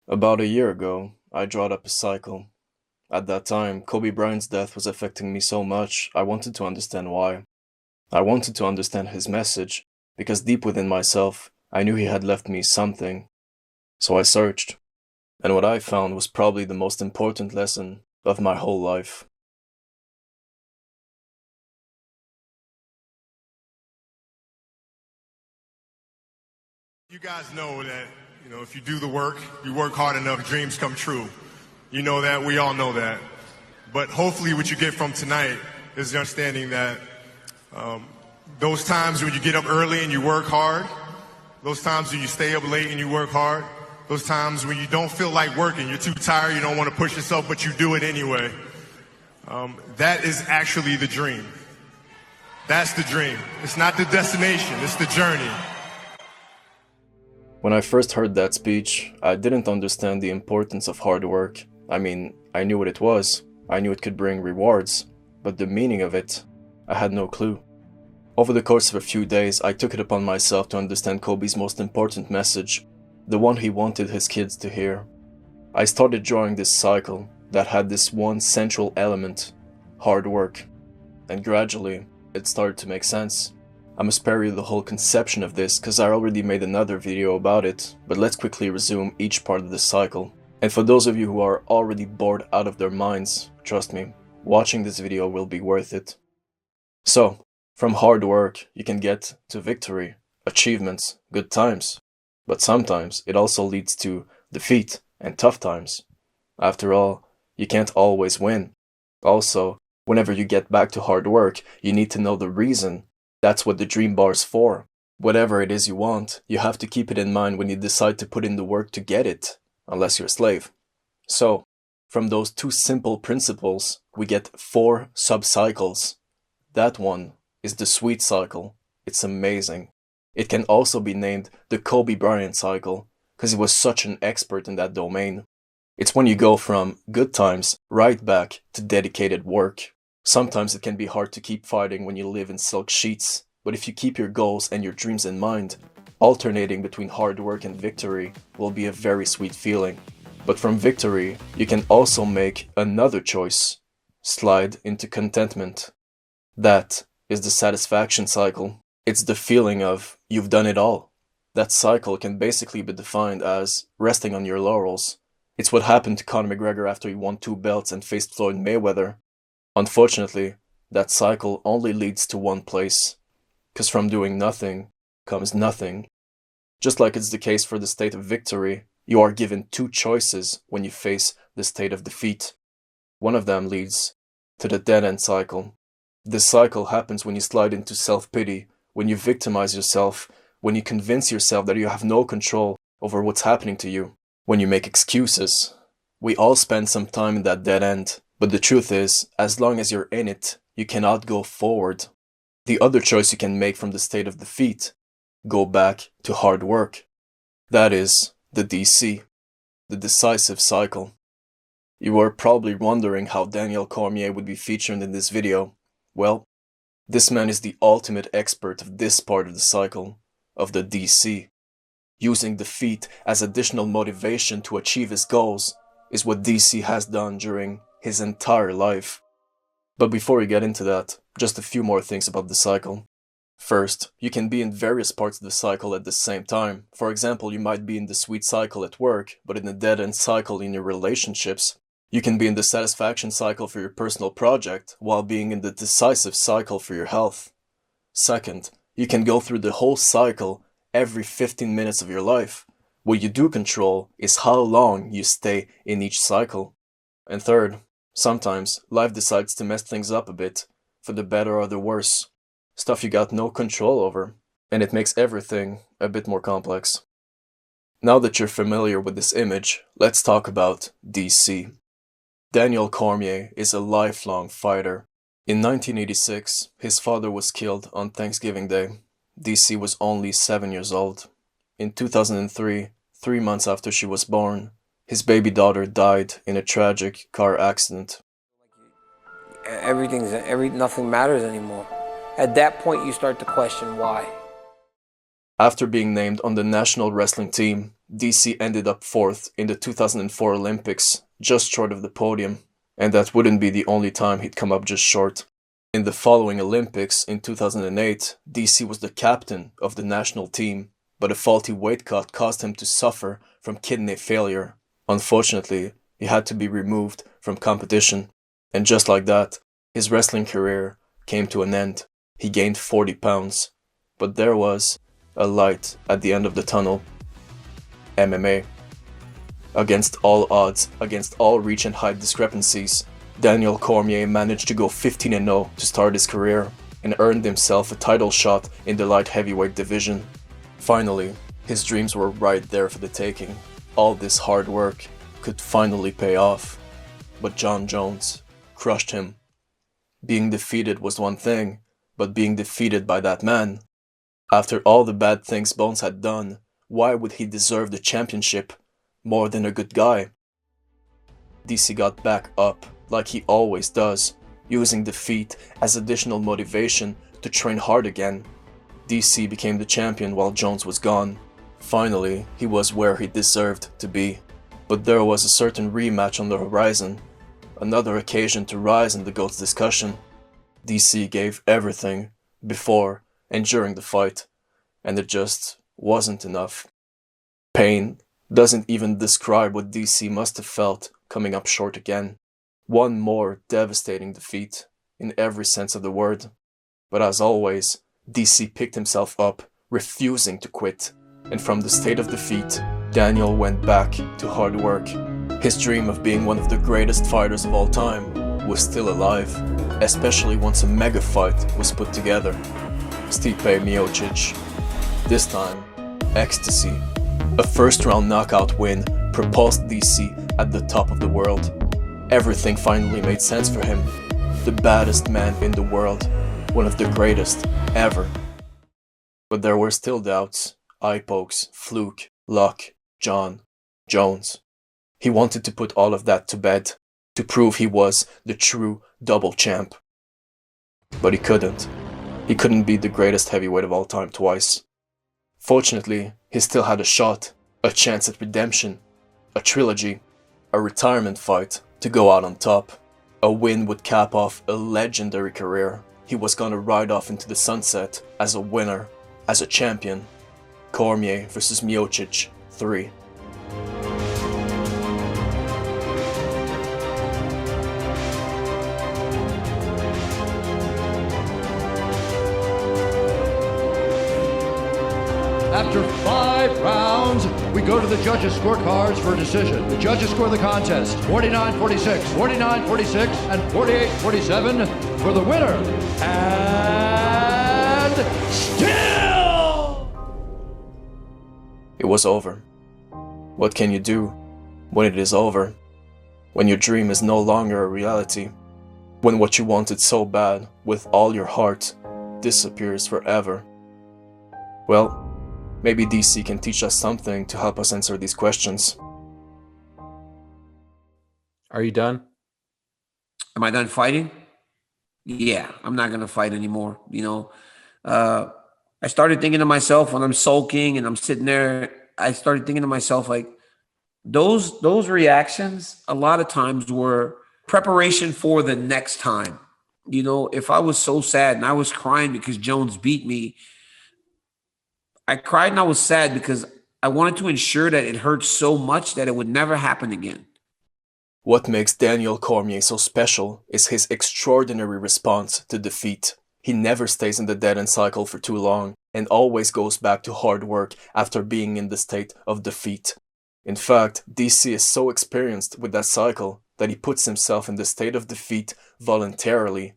About a year ago, I drawed up a cycle. At that time, Kobe Bryant's death was affecting me so much, I wanted to understand why. I wanted to understand his message, because deep within myself, I knew he had left me something. So I searched, and what I found was probably the most important lesson of my whole life. You guys know that, if you do the work, you work hard enough, dreams come true. You know that, we all know that. But hopefully what you get from tonight is the understanding that those times when you get up early and you work hard, those times when you stay up late and you work hard, those times when you don't feel like working, you're too tired, you don't want to push yourself, but you do it anyway. That is actually the dream. That's the dream. It's not the destination, it's the journey. When I first heard that speech, I didn't understand the importance of hard work. I mean, I knew what it was. I knew it could bring rewards, but the meaning of it, I had no clue. Over the course of a few days, I took it upon myself to understand Kobe's most important message, the one he wanted his kids to hear. I started drawing this cycle that had this one central element, hard work, and gradually, it started to make sense. I must spare you the whole conception of this because I already made another video about it, but let's quickly resume each part of the cycle. And for those of you who are already bored out of their minds, trust me, watching this video will be worth it. So, from hard work, you can get to victory, achievements, good times. But sometimes it also leads to defeat and tough times. After all, you can't always win. Also, whenever you get back to hard work, you need to know the reason. That's what the dream bar's for. Whatever it is you want, you have to keep it in mind when you decide to put in the work to get it, unless you're a slave. So, from those two simple principles, we get 4 sub-cycles. That one is the sweet cycle. It's amazing. It can also be named the Kobe Bryant cycle, because he was such an expert in that domain. It's when you go from good times right back to dedicated work. Sometimes it can be hard to keep fighting when you live in silk sheets, but if you keep your goals and your dreams in mind, alternating between hard work and victory will be a very sweet feeling. But from victory, you can also make another choice, slide into contentment. That is the satisfaction cycle. It's the feeling of you've done it all. That cycle can basically be defined as resting on your laurels. It's what happened to Conor McGregor after he won 2 belts and faced Floyd Mayweather. Unfortunately, that cycle only leads to one place, because from doing nothing comes nothing. Just like it's the case for the state of victory, you are given 2 choices when you face the state of defeat. One of them leads to the dead-end cycle. This cycle happens when you slide into self-pity, when you victimize yourself, when you convince yourself that you have no control over what's happening to you, when you make excuses. We all spend some time in that dead end. But the truth is, as long as you're in it, you cannot go forward. The other choice you can make from the state of defeat, go back to hard work. That is the DC, the decisive cycle. You are probably wondering how Daniel Cormier would be featured in this video. Well, this man is the ultimate expert of this part of the cycle, of the DC. Using defeat as additional motivation to achieve his goals is what DC has done during his entire life. But before we get into that, just a few more things about the cycle. First, you can be in various parts of the cycle at the same time. For example, you might be in the sweet cycle at work, but in the dead-end cycle in your relationships. You can be in the satisfaction cycle for your personal project, while being in the decisive cycle for your health. Second, you can go through the whole cycle every 15 minutes of your life. What you do control is how long you stay in each cycle. And third, sometimes life decides to mess things up a bit, for the better or the worse. Stuff you got no control over, and it makes everything a bit more complex. Now that you're familiar with this image, let's talk about DC. Daniel Cormier is a lifelong fighter. In 1986, his father was killed on Thanksgiving Day. DC was only 7 years old. In 2003, 3 months after she was born, his baby daughter died in a tragic car accident. Nothing matters anymore. At that point, you start to question why. After being named on the national wrestling team, DC ended up 4th in the 2004 Olympics, just short of the podium, and that wouldn't be the only time he'd come up just short. In the following Olympics in 2008, DC was the captain of the national team, but a faulty weight cut caused him to suffer from kidney failure. Unfortunately, he had to be removed from competition, and just like that, his wrestling career came to an end. He gained 40 pounds, but there was a light at the end of the tunnel. MMA. Against all odds, against all reach and height discrepancies, Daniel Cormier managed to go 15-0 to start his career and earned himself a title shot in the light heavyweight division. Finally, his dreams were right there for the taking. All this hard work could finally pay off. But Jon Jones crushed him. Being defeated was one thing, but being defeated by that man. After all the bad things Bones had done, why would he deserve the championship more than a good guy? DC got back up like he always does, using defeat as additional motivation to train hard again. DC became the champion while Jones was gone. Finally, he was where he deserved to be. But there was a certain rematch on the horizon, another occasion to rise in the GOAT's discussion. DC gave everything before and during the fight, and it just wasn't enough. Pain doesn't even describe what DC must have felt coming up short again. One more devastating defeat, in every sense of the word. But as always, DC picked himself up, refusing to quit, and from the state of defeat, Daniel went back to hard work. His dream of being one of the greatest fighters of all time was still alive, especially once a mega fight was put together. Stipe Miocic. This time, ecstasy. A first-round knockout win propulsed DC at the top of the world. Everything finally made sense for him. The baddest man in the world, one of the greatest ever. But there were still doubts, eye pokes, fluke, luck, Jon Jones. He wanted to put all of that to bed, to prove he was the true double champ. But he couldn't. He couldn't be the greatest heavyweight of all time twice. Fortunately, he still had a shot, a chance at redemption, a trilogy, a retirement fight to go out on top. A win would cap off a legendary career. He was gonna ride off into the sunset as a winner, as a champion. Cormier vs. Miocic 3. After 5 rounds, we go to the judges' scorecards for a decision. The judges score the contest 49-46, 49-46, and 48-47 for the winner. And still! It was over. What can you do when it is over? When your dream is no longer a reality? When what you wanted so bad, with all your heart, disappears forever? Well, maybe DC can teach us something to help us answer these questions. Are you done? Am I done fighting? Yeah, I'm not going to fight anymore. I started thinking to myself when I'm sulking and I'm sitting there, I started thinking to myself, like, those reactions a lot of times were preparation for the next time. If I was so sad and I was crying because Jones beat me, I cried and I was sad because I wanted to ensure that it hurt so much that it would never happen again. What makes Daniel Cormier so special is his extraordinary response to defeat. He never stays in the dead-end cycle for too long and always goes back to hard work after being in the state of defeat. In fact, DC is so experienced with that cycle that he puts himself in the state of defeat voluntarily.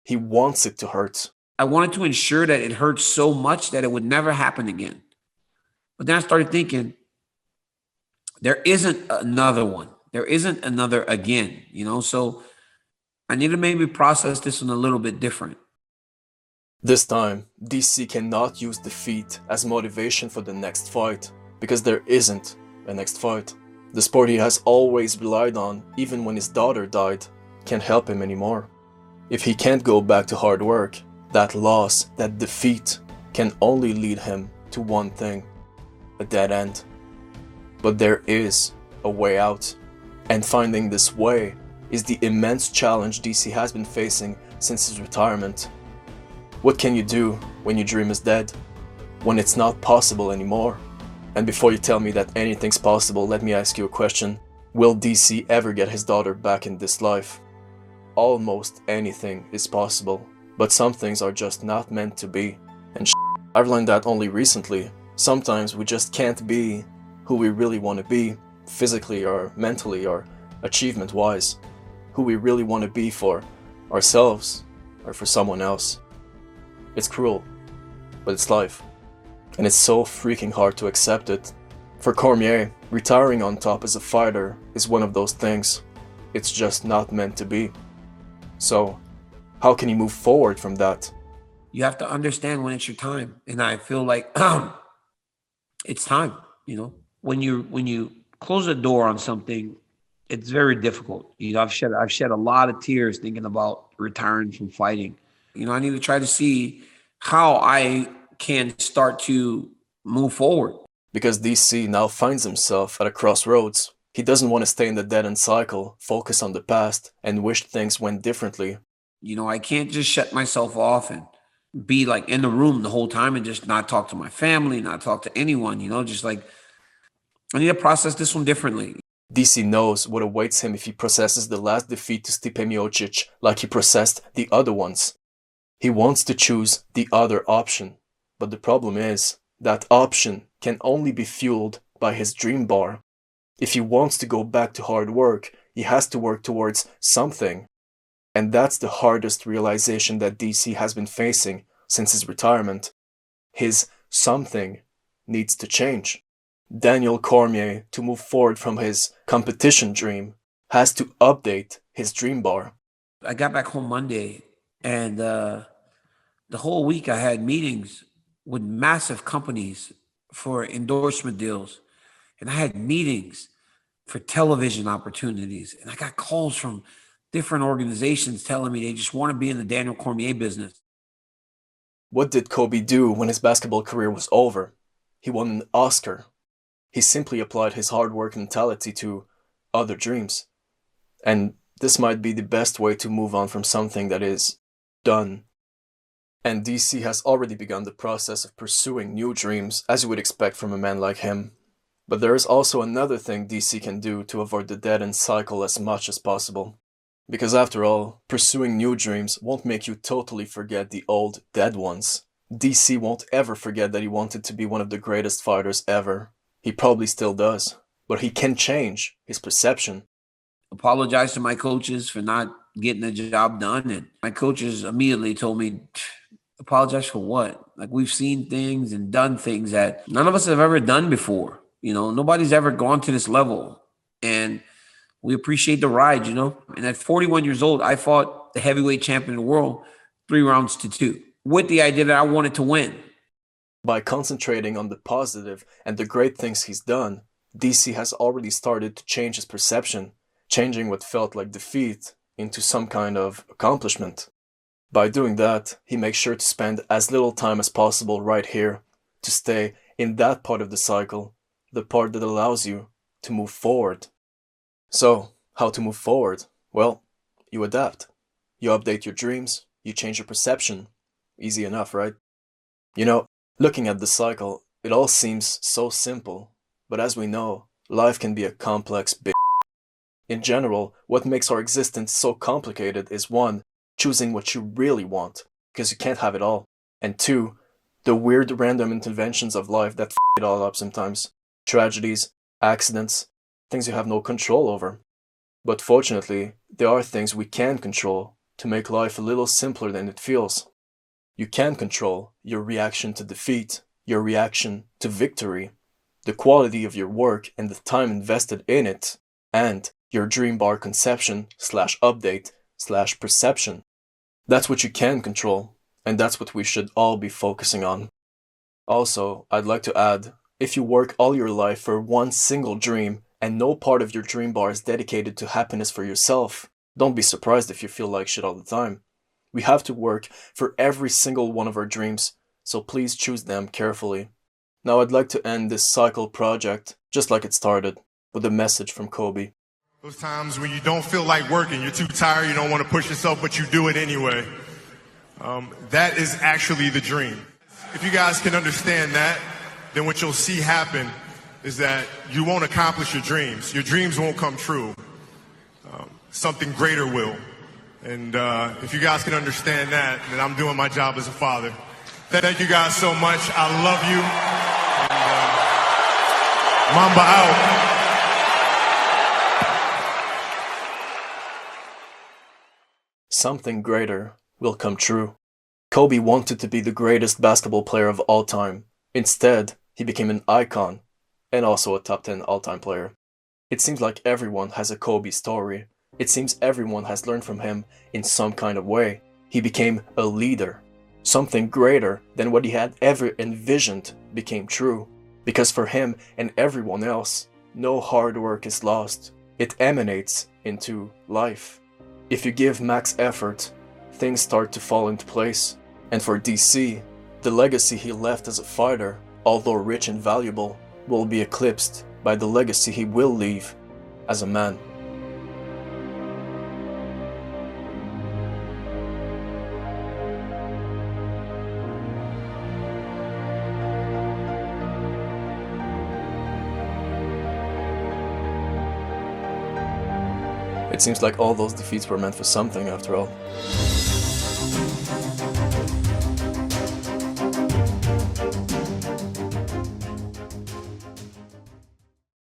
He wants it to hurt. I wanted to ensure that it hurt so much that it would never happen again. But then I started thinking, there isn't another one. There isn't another again, so I need to maybe process this one a little bit different. This time, DC cannot use defeat as motivation for the next fight, because there isn't a next fight. The sport he has always relied on, even when his daughter died, can't help him anymore. If he can't go back to hard work, that loss, that defeat, can only lead him to one thing: a dead end. But there is a way out, and finding this way is the immense challenge DC has been facing since his retirement. What can you do when your dream is dead? When it's not possible anymore? And before you tell me that anything's possible, let me ask you a question. Will DC ever get his daughter back in this life? Almost anything is possible, but some things are just not meant to be. And I've learned that only recently. Sometimes we just can't be who we really want to be, physically or mentally or achievement-wise. Who we really want to be for ourselves or for someone else. It's cruel, but it's life. And it's so freaking hard to accept it. For Cormier, retiring on top as a fighter is one of those things. It's just not meant to be. So, how can you move forward from that? You have to understand when it's your time. And I feel like it's time, you know. When you close a door on something, it's very difficult. You know, I've shed a lot of tears thinking about retiring from fighting. You know, I need to try to see how I can start to move forward. Because DC now finds himself at a crossroads. He doesn't want to stay in the dead-end cycle, focus on the past, and wish things went differently. You know, I can't just shut myself off and be like in the room the whole time and just not talk to my family, not talk to anyone, you know, just like, I need to process this one differently. DC knows what awaits him if he processes the last defeat to Stipe Miocic like he processed the other ones. He wants to choose the other option, but the problem is that option can only be fueled by his dream bar. If he wants to go back to hard work, he has to work towards something. And that's the hardest realization that DC has been facing since his retirement. His something needs to change. Daniel Cormier, to move forward from his competition dream, has to update his dream bar. I got back home Monday, and the whole week I had meetings with massive companies for endorsement deals. And I had meetings for television opportunities. And I got calls from different organizations telling me they just want to be in the Daniel Cormier business. What did Kobe do when his basketball career was over? He won an Oscar. He simply applied his hard work mentality to other dreams. And this might be the best way to move on from something that is done. And DC has already begun the process of pursuing new dreams, as you would expect from a man like him. But there is also another thing DC can do to avoid the dead-end cycle as much as possible. Because after all, pursuing new dreams won't make you totally forget the old, dead ones. DC won't ever forget that he wanted to be one of the greatest fighters ever. He probably still does, but he can change his perception. Apologize to my coaches for not getting the job done. And my coaches immediately told me, apologize for what? Like, we've seen things and done things that none of us have ever done before. You know, nobody's ever gone to this level. And we appreciate the ride, you know. And at 41 years old, I fought the heavyweight champion of the world 3 rounds to 2 with the idea that I wanted to win. By concentrating on the positive and the great things he's done, DC has already started to change his perception, changing what felt like defeat into some kind of accomplishment. By doing that, he makes sure to spend as little time as possible right here, to stay in that part of the cycle, the part that allows you to move forward. So, how to move forward? Well, you adapt. You update your dreams, you change your perception. Easy enough, right? You know, looking at the cycle, it all seems so simple, but as we know, life can be a complex bitch. In general, what makes our existence so complicated is 1, choosing what you really want, because you can't have it all, and 2, the weird random interventions of life that f it all up sometimes. Tragedies, accidents, things you have no control over. But fortunately, there are things we can control to make life a little simpler than it feels. You can control your reaction to defeat, your reaction to victory, the quality of your work and the time invested in it, and your dream bar conception / update / perception. That's what you can control, and that's what we should all be focusing on. Also, I'd like to add, if you work all your life for one single dream and no part of your dream bar is dedicated to happiness for yourself, don't be surprised if you feel like shit all the time. We have to work for every single one of our dreams, so please choose them carefully. Now I'd like to end this cycle project, just like it started, with a message from Kobe. Those times when you don't feel like working, you're too tired, you don't want to push yourself, but you do it anyway. That is actually the dream. If you guys can understand that, then what you'll see happen is that you won't accomplish your dreams. Your dreams won't come true. Something greater will. And if you guys can understand that, then I'm doing my job as a father. Thank you guys so much. I love you. And, Mamba out. Something greater will come true. Kobe wanted to be the greatest basketball player of all time. Instead, he became an icon and also a top 10 all-time player. It seems like everyone has a Kobe story. It seems everyone has learned from him in some kind of way. He became a leader. Something greater than what he had ever envisioned became true. Because for him and everyone else, no hard work is lost. It emanates into life. If you give max effort, things start to fall into place. And for DC, the legacy he left as a fighter, although rich and valuable, will be eclipsed by the legacy he will leave as a man. It seems like all those defeats were meant for something after all.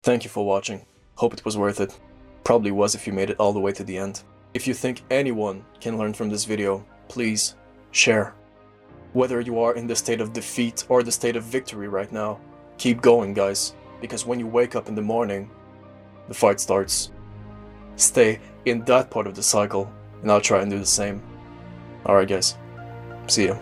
Thank you for watching. Hope it was worth it. Probably was if you made it all the way to the end. If you think anyone can learn from this video, please share. Whether you are in the state of defeat or the state of victory right now, keep going, guys, because when you wake up in the morning, the fight starts. Stay in that part of the cycle, and I'll try and do the same. Alright guys, see ya.